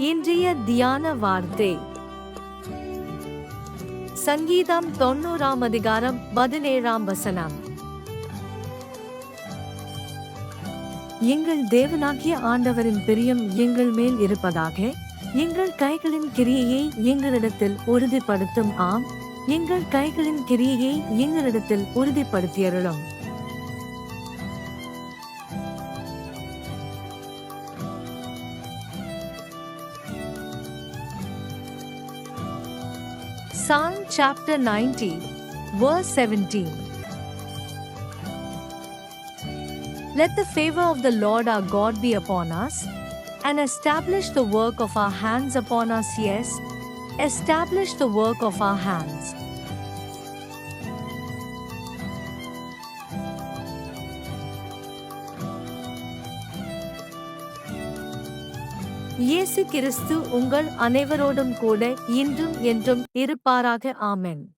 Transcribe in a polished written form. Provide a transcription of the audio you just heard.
இன்றைய தியான வார்த்தை சங்கீதம் 90 அதிகாரம் 17 வசனம். எங்கள் தேவனாகிய ஆண்டவரின் பிரியம் எங்கள் மேல் இருப்பதாக. எங்கள் கைகளின் கிரியையை எங்களிடத்தில் உறுதிப்படுத்தும். ஆம், எங்கள் கைகளின் கிரியையை எங்களிடத்தில் உறுதிப்படுத்தியருளும். Psalm chapter 90, verse 17. Let the favor of the Lord our God be upon us, and establish the work of our hands upon us. Yes, establish the work of our hands. இயேசு கிறிஸ்து உங்கள் அனைவரோடும் கூட இன்றும் என்றும் இருப்பாராக. ஆமென்.